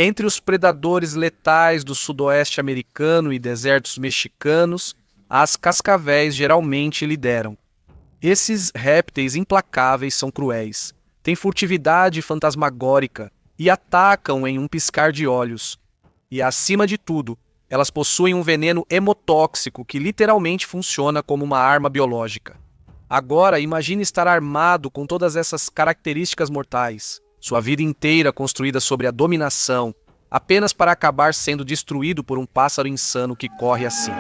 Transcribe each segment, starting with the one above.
Entre os predadores letais do sudoeste americano e desertos mexicanos, as cascavéis geralmente lideram. Esses répteis implacáveis são cruéis, têm furtividade fantasmagórica e atacam em um piscar de olhos. E, acima de tudo, elas possuem um veneno hemotóxico que literalmente funciona como uma arma biológica. Agora, imagine estar armado com todas essas características mortais, sua vida inteira construída sobre a dominação, apenas para acabar sendo destruído por um pássaro insano que corre assim.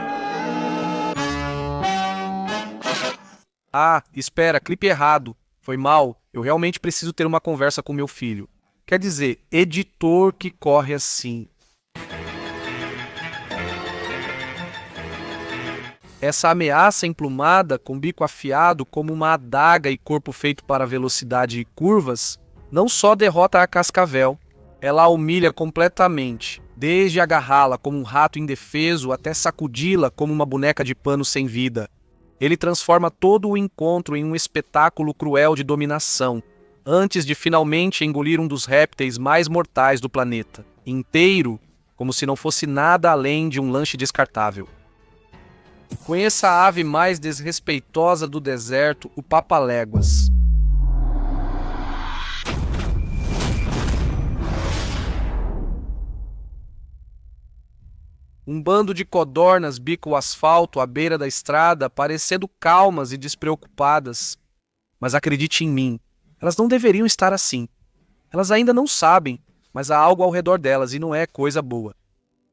Ah, espera, clipe errado. Foi mal, eu realmente preciso ter uma conversa com meu filho. Quer dizer, editor que corre assim. Essa ameaça emplumada, com bico afiado como uma adaga e corpo feito para velocidade e curvas, não só derrota a cascavel, ela a humilha completamente, desde agarrá-la como um rato indefeso até sacudi-la como uma boneca de pano sem vida. Ele transforma todo o encontro em um espetáculo cruel de dominação, antes de finalmente engolir um dos répteis mais mortais do planeta, inteiro, como se não fosse nada além de um lanche descartável. Conheça a ave mais desrespeitosa do deserto, o papaléguas. Um bando de codornas bica o asfalto à beira da estrada, parecendo calmas e despreocupadas. Mas acredite em mim, elas não deveriam estar assim. Elas ainda não sabem, mas há algo ao redor delas e não é coisa boa.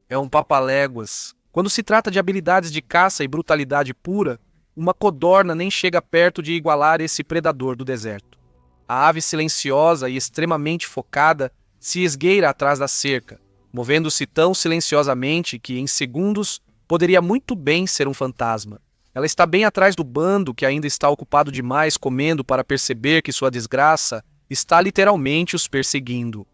É um papaléguas. Quando se trata de habilidades de caça e brutalidade pura, uma codorna nem chega perto de igualar esse predador do deserto. A ave silenciosa e extremamente focada se esgueira atrás da cerca, movendo-se tão silenciosamente que, em segundos, poderia muito bem ser um fantasma. Ela está bem atrás do bando que ainda está ocupado demais comendo para perceber que sua desgraça está literalmente os perseguindo.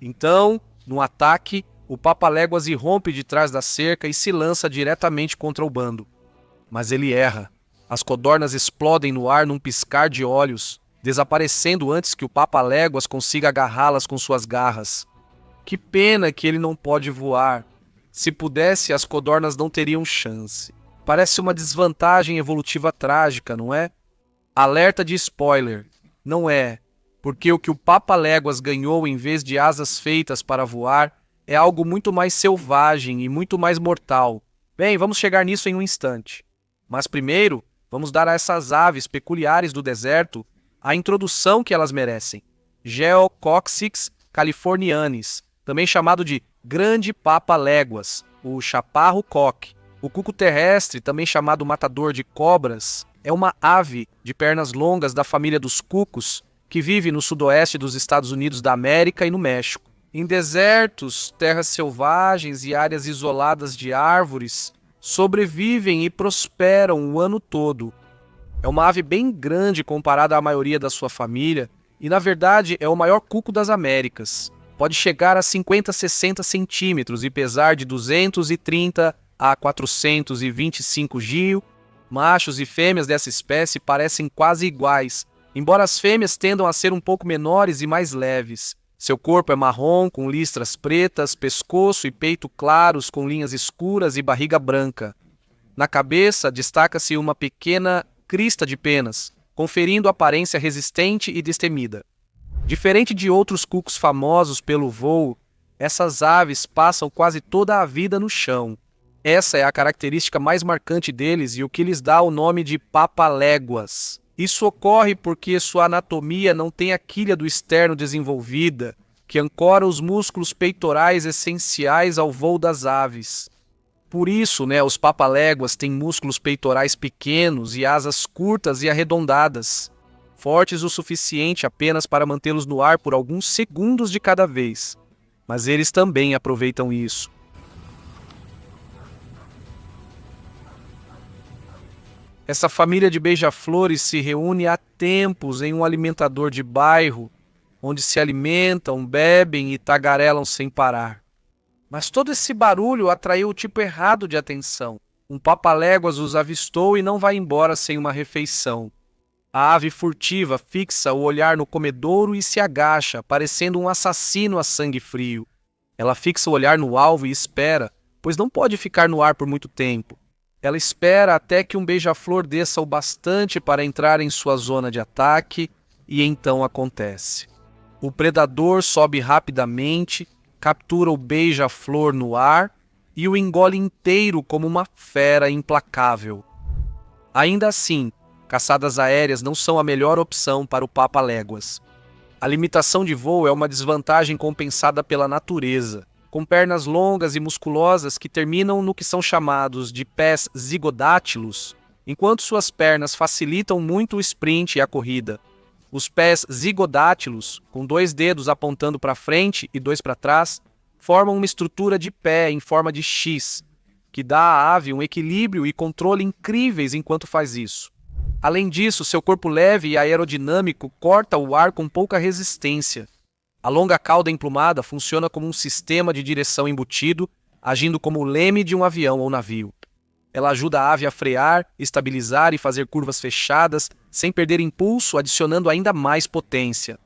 Então, no ataque, o papaléguas irrompe de trás da cerca e se lança diretamente contra o bando. Mas ele erra. As codornas explodem no ar num piscar de olhos, desaparecendo antes que o papaléguas consiga agarrá-las com suas garras. Que pena que ele não pode voar. Se pudesse, as codornas não teriam chance. Parece uma desvantagem evolutiva trágica, não é? Alerta de spoiler. Não é, porque o que o papaléguas ganhou em vez de asas feitas para voar é algo muito mais selvagem e muito mais mortal. Bem, vamos chegar nisso em um instante. Mas primeiro, vamos dar a essas aves peculiares do deserto a introdução que elas merecem. Geococcyx californianis, também chamado de grande papaléguas, o chaparro-coque. O cuco terrestre, também chamado matador de cobras, é uma ave de pernas longas da família dos cucos que vive no sudoeste dos Estados Unidos da América e no México. Em desertos, terras selvagens e áreas isoladas de árvores, sobrevivem e prosperam o ano todo. É uma ave bem grande comparada à maioria da sua família e, na verdade, é o maior cuco das Américas. Pode chegar a 50 a 60 centímetros e pesar de 230 a 425 gio. Machos e fêmeas dessa espécie parecem quase iguais, embora as fêmeas tendam a ser um pouco menores e mais leves. Seu corpo é marrom, com listras pretas, pescoço e peito claros, com linhas escuras e barriga branca. Na cabeça, destaca-se uma pequena crista de penas, conferindo aparência resistente e destemida. Diferente de outros cucos famosos pelo voo, essas aves passam quase toda a vida no chão. Essa é a característica mais marcante deles e o que lhes dá o nome de papaléguas. Isso ocorre porque sua anatomia não tem a quilha do externo desenvolvida, que ancora os músculos peitorais essenciais ao voo das aves. Por isso, os papaléguas têm músculos peitorais pequenos e asas curtas e arredondadas, fortes o suficiente apenas para mantê-los no ar por alguns segundos de cada vez. Mas eles também aproveitam isso. Essa família de beija-flores se reúne há tempos em um alimentador de bairro, onde se alimentam, bebem e tagarelam sem parar. Mas todo esse barulho atraiu o tipo errado de atenção. Um papaléguas os avistou e não vai embora sem uma refeição. A ave furtiva fixa o olhar no comedouro e se agacha, parecendo um assassino a sangue frio. Ela fixa o olhar no alvo e espera, pois não pode ficar no ar por muito tempo. Ela espera até que um beija-flor desça o bastante para entrar em sua zona de ataque, e então acontece. O predador sobe rapidamente, captura o beija-flor no ar e o engole inteiro como uma fera implacável. Ainda assim, caçadas aéreas não são a melhor opção para o papa-léguas. A limitação de voo é uma desvantagem compensada pela natureza, com pernas longas e musculosas que terminam no que são chamados de pés zigodátilos, enquanto suas pernas facilitam muito o sprint e a corrida. Os pés zigodátilos, com 2 dedos apontando para frente e 2 para trás, formam uma estrutura de pé em forma de X, que dá à ave um equilíbrio e controle incríveis enquanto faz isso. Além disso, seu corpo leve e aerodinâmico corta o ar com pouca resistência. A longa cauda emplumada funciona como um sistema de direção embutido, agindo como o leme de um avião ou navio. Ela ajuda a ave a frear, estabilizar e fazer curvas fechadas, sem perder impulso, adicionando ainda mais potência.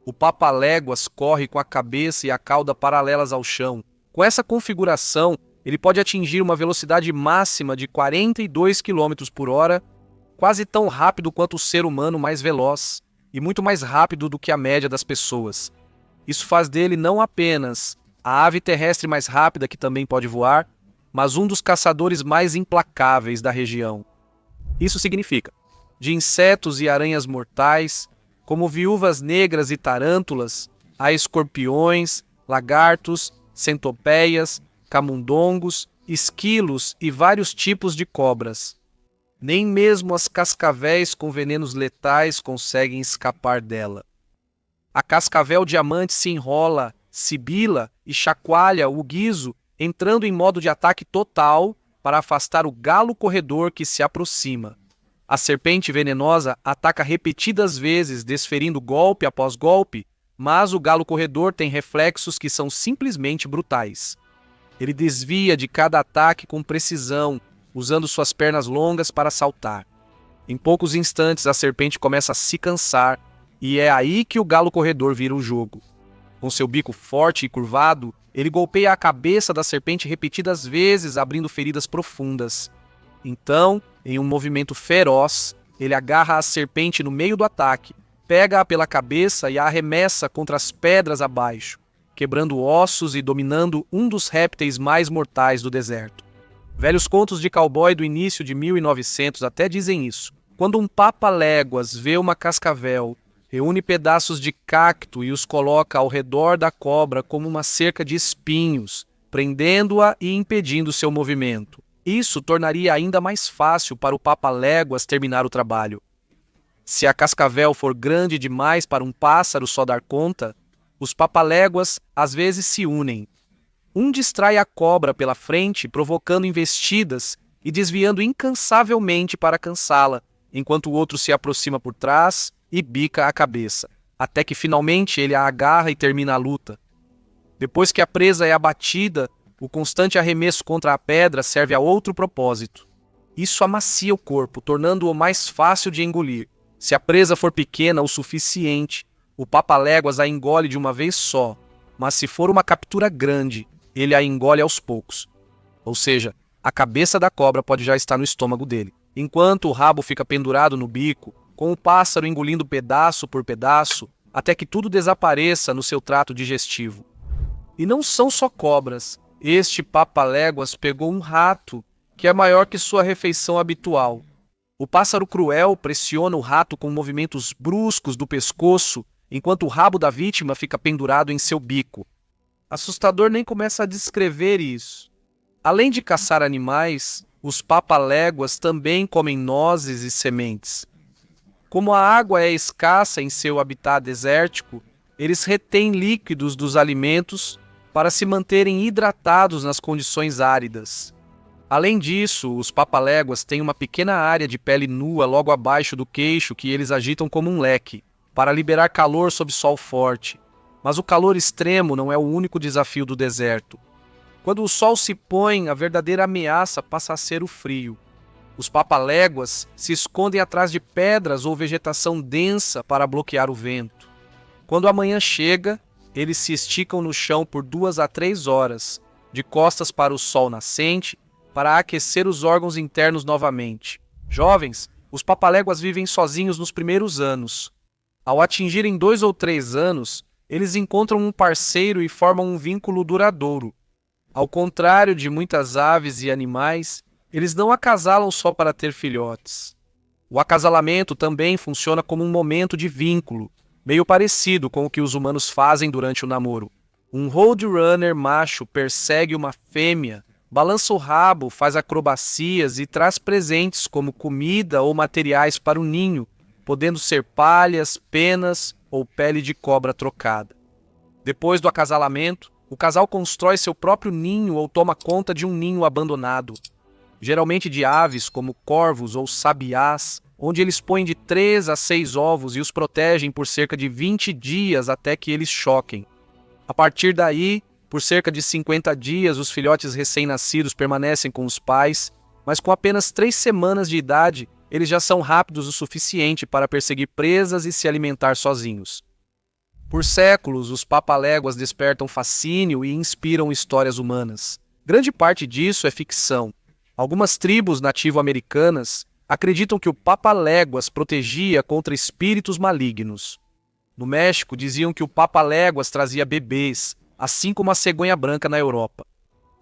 O papa-léguas corre com a cabeça e a cauda paralelas ao chão. Com essa configuração, ele pode atingir uma velocidade máxima de 42 km por hora, quase tão rápido quanto o ser humano mais veloz, e muito mais rápido do que a média das pessoas. Isso faz dele não apenas a ave terrestre mais rápida que também pode voar, mas um dos caçadores mais implacáveis da região. Isso significa, de insetos e aranhas mortais, como viúvas negras e tarântulas, a escorpiões, lagartos, centopeias, camundongos, esquilos e vários tipos de cobras. Nem mesmo as cascavéis com venenos letais conseguem escapar dela. A cascavel diamante se enrola, sibila e chacoalha o guizo, entrando em modo de ataque total para afastar o galo corredor que se aproxima. A serpente venenosa ataca repetidas vezes, desferindo golpe após golpe, mas o galo corredor tem reflexos que são simplesmente brutais. Ele desvia de cada ataque com precisão, usando suas pernas longas para saltar. Em poucos instantes, a serpente começa a se cansar, e é aí que o galo corredor vira o jogo. Com seu bico forte e curvado, ele golpeia a cabeça da serpente repetidas vezes, abrindo feridas profundas. Então, em um movimento feroz, ele agarra a serpente no meio do ataque, pega-a pela cabeça e a arremessa contra as pedras abaixo, quebrando ossos e dominando um dos répteis mais mortais do deserto. Velhos contos de cowboy do início de 1900 até dizem isso. Quando um papa-léguas vê uma cascavel, reúne pedaços de cacto e os coloca ao redor da cobra como uma cerca de espinhos, prendendo-a e impedindo seu movimento. Isso tornaria ainda mais fácil para o papa-léguas terminar o trabalho. Se a cascavel for grande demais para um pássaro só dar conta, os papa-léguas às vezes se unem. Um distrai a cobra pela frente, provocando investidas e desviando incansavelmente para cansá-la, enquanto o outro se aproxima por trás e bica a cabeça, até que finalmente ele a agarra e termina a luta. Depois que a presa é abatida, o constante arremesso contra a pedra serve a outro propósito. Isso amacia o corpo, tornando-o mais fácil de engolir. Se a presa for pequena o suficiente, o papa-léguas a engole de uma vez só, mas se for uma captura grande, ele a engole aos poucos. Ou seja, a cabeça da cobra pode já estar no estômago dele, enquanto o rabo fica pendurado no bico, com o pássaro engolindo pedaço por pedaço, até que tudo desapareça no seu trato digestivo. E não são só cobras. Este papa-léguas pegou um rato, que é maior que sua refeição habitual. O pássaro cruel pressiona o rato com movimentos bruscos do pescoço, enquanto o rabo da vítima fica pendurado em seu bico. Assustador nem começa a descrever isso. Além de caçar animais, os papa-léguas também comem nozes e sementes. Como a água é escassa em seu habitat desértico, eles retêm líquidos dos alimentos para se manterem hidratados nas condições áridas. Além disso, os papa-léguas têm uma pequena área de pele nua logo abaixo do queixo que eles agitam como um leque, para liberar calor sob sol forte. Mas o calor extremo não é o único desafio do deserto. Quando o sol se põe, a verdadeira ameaça passa a ser o frio. Os papa-léguas se escondem atrás de pedras ou vegetação densa para bloquear o vento. Quando a manhã chega, eles se esticam no chão por 2 a 3 horas, de costas para o sol nascente, para aquecer os órgãos internos novamente. Jovens, os papaléguas vivem sozinhos nos primeiros anos. Ao atingirem 2 ou 3 anos, eles encontram um parceiro e formam um vínculo duradouro. Ao contrário de muitas aves e animais, eles não acasalam só para ter filhotes. O acasalamento também funciona como um momento de vínculo, meio parecido com o que os humanos fazem durante o namoro. Um roadrunner macho persegue uma fêmea, balança o rabo, faz acrobacias e traz presentes como comida ou materiais para o ninho, podendo ser palhas, penas ou pele de cobra trocada. Depois do acasalamento, o casal constrói seu próprio ninho ou toma conta de um ninho abandonado, geralmente de aves como corvos ou sabiás, onde eles põem de 3 a 6 ovos e os protegem por cerca de 20 dias até que eles choquem. A partir daí, por cerca de 50 dias, os filhotes recém-nascidos permanecem com os pais, mas com apenas 3 semanas de idade, eles já são rápidos o suficiente para perseguir presas e se alimentar sozinhos. Por séculos, os papaléguas despertam fascínio e inspiram histórias humanas. Grande parte disso é ficção. Algumas tribos nativo-americanas acreditam que o papaléguas protegia contra espíritos malignos. No México, diziam que o papaléguas trazia bebês, assim como a cegonha branca na Europa.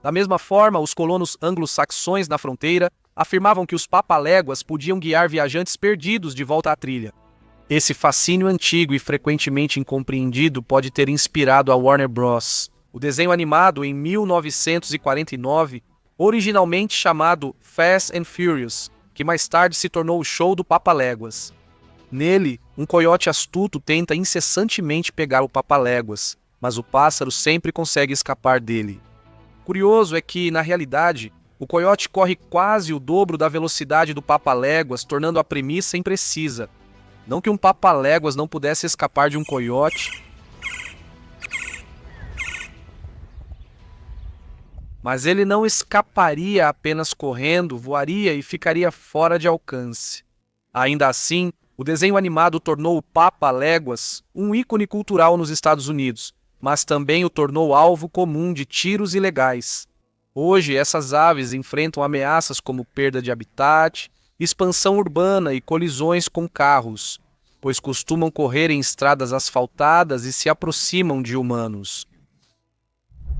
Da mesma forma, os colonos anglo-saxões na fronteira afirmavam que os papaléguas podiam guiar viajantes perdidos de volta à trilha. Esse fascínio antigo e frequentemente incompreendido pode ter inspirado a Warner Bros. O desenho animado em 1949, originalmente chamado Fast and Furious, que mais tarde se tornou o show do Papaléguas. Nele, um coiote astuto tenta incessantemente pegar o papaléguas, mas o pássaro sempre consegue escapar dele. Curioso é que, na realidade, o coiote corre quase o dobro da velocidade do papaléguas, tornando a premissa imprecisa. Não que um papaléguas não pudesse escapar de um coiote, mas ele não escaparia apenas correndo, voaria e ficaria fora de alcance. Ainda assim, o desenho animado tornou o papaléguas um ícone cultural nos Estados Unidos, mas também o tornou alvo comum de tiros ilegais. Hoje, essas aves enfrentam ameaças como perda de habitat, expansão urbana e colisões com carros, pois costumam correr em estradas asfaltadas e se aproximam de humanos.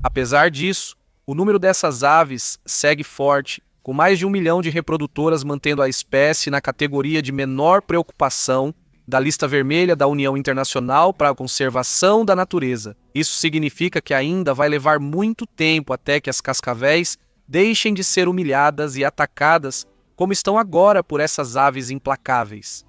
Apesar disso, o número dessas aves segue forte, com mais de 1 milhão de reprodutoras mantendo a espécie na categoria de menor preocupação da lista vermelha da União Internacional para a Conservação da Natureza. Isso significa que ainda vai levar muito tempo até que as cascavéis deixem de ser humilhadas e atacadas como estão agora por essas aves implacáveis.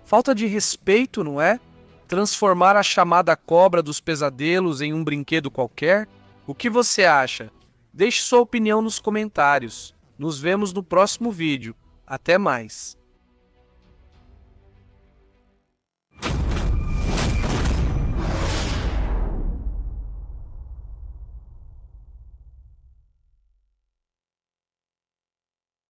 Falta de respeito, não é? Transformar a chamada cobra dos pesadelos em um brinquedo qualquer? O que você acha? Deixe sua opinião nos comentários. Nos vemos no próximo vídeo. Até mais!